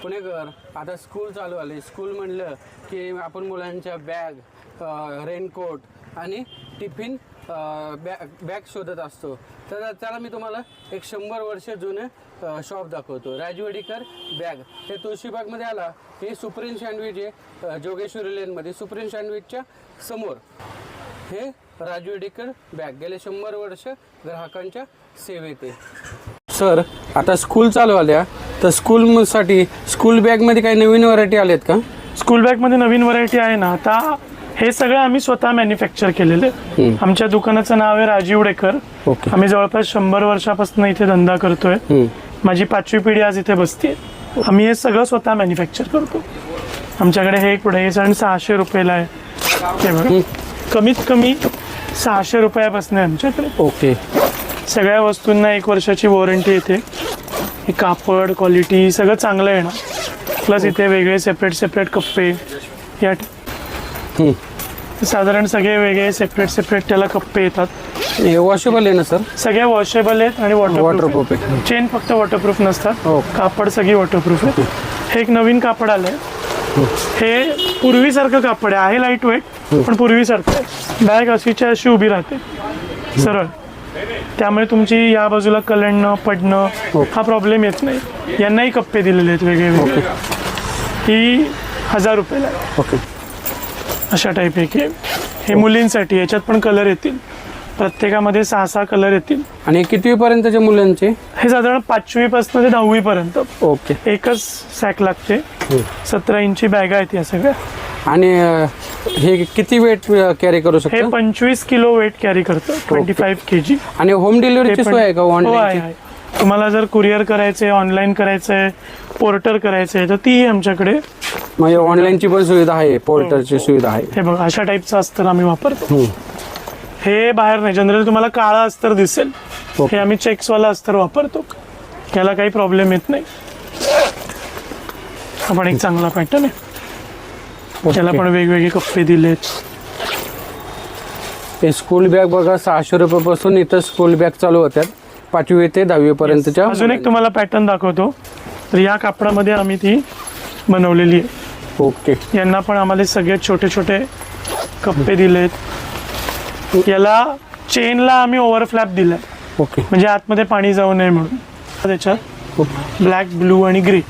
पुणेकर आता स्कूल चालू आले. स्कूल म्हणलं की आपण मुलांच्या बॅग, रेनकोट आणि टिफिन बॅग शोधत असतो. तर त्याला मी तुम्हाला एक 100 वर्ष जुनं शॉप दाखवतो. राजवडीकर बॅग. हे तुळशीबागमध्ये आला. हे सुप्रीम सँडविच आहे जोगेश्वरी लेनमध्ये. सुप्रीम सँडविचच्या समोर हे राजवडीकर बॅग. गेले 100 वर्ष ग्राहकांच्या सेवेत आहे. सर आता स्कूल चालू आल्या, तर स्कूलसाठी स्कूल बॅगमध्ये काही नवीन व्हरायटी आल्यात का? स्कूल बॅगमध्ये नवीन व्हरायटी आहे ना. आता हे सगळं आम्ही स्वतः मॅन्युफॅक्चर केलेले. आमच्या दुकानाचं नाव आहे राजवडीकर. आम्ही जवळपास 100 वर्षापासून इथे धंदा करतोय. माझी 5वी पिढी आज इथे बसते. आम्ही हे सगळं स्वतः मॅन्युफॅक्चर करतो. आमच्याकडे हे पुढे 600 रुपयाला आहे. हे बघा, कमीत कमी 600 रुपयापासून आहे आमच्याकडे. ओके. सगळ्या वस्तूंना 1 वर्षाची वॉरंटी येते. हे कापड क्वालिटी सगळं चांगलं येणार. प्लस इथे वेगळे सेपरेट कप्पे या साधारण सगळे वेगळे सेपरेट त्याला कप्पे येतात. हे वॉशेबल आहे ना सर? सगळे वॉशेबल आहेत आणि वॉटरप्रूफ आहे. चेन फक्त वॉटरप्रूफ नसतात. कापड सगळी वॉटरप्रूफ आहे. हे एक नवीन कापड आलंय. हे पूर्वीसारखं कापड आहे लाईट वेट, पण पूर्वीसारखं आहे. बॅग अशीच्या अशी उभी राहते सरळ. त्यामुळे तुमची या बाजूला कलंडणं पडणं हा प्रॉब्लेम येत नाही. यांनाही कप्पे दिलेले आहेत वेगळे वेगळे. ही 1000 रुपयाला आहे. ओके. अशा टाईप आहे. हे मुलींसाठी. याच्यात पण कलर येतील. प्रत्येकामध्ये 6 कलर येतील. आणि कितवी पर्यंतच्या मुलांचे? हे साधारण 5वी पासून ते 10वी पर्यंत. ओके. एकच सॅक लागते. 17 इंची बॅगा आहेत या सगळ्या. आणि हे किती वेट कॅरी करू शकतो? हे 25 किलो वेट कॅरी करतं. 25 kg. आणि होम डिलिव्हरीची सोय आहे का? ऑनलाईन तुम्हाला जर कुरिअर करायचंय, ऑनलाईन करायचंय, पोर्टर करायचंय तर ती आमच्याकडे म्हणजे ऑनलाईनची पण सुविधा आहे, पोर्टरची सुविधा आहे. हे बघा, अशा टाईपचं अस्तर आम्ही वापरतो. हे बाहेर नाही. जनरली तुम्हाला काळा अस्तर दिसेल. हे आम्ही चेक्सवाला अस्तर वापरतो. याला काही प्रॉब्लेम येत नाही. हा पण एक चांगला पॅटर्न आहे. त्याला पण वेगवेगळे कप्पे दिलेत. हे स्कूल बॅग बघा, 600 रुपयापासून इथं स्कूल बॅग चालू होत्यात 5वी ते 10वी पर्यंतच्या. अजून एक तुम्हाला पॅटर्न दाखवतो. तर या कापडामध्ये आम्ही ती बनवलेली आहे. ओके. यांना पण आम्हाला सगळे छोटे छोटे कप्पे दिलेत. याला चेनला आम्ही ओव्हरफ्लॅप दिलाय. ओके. म्हणजे आतमध्ये पाणी जाऊ नये म्हणून. त्याच्यात ब्लॅक, ब्लू आणि ग्रे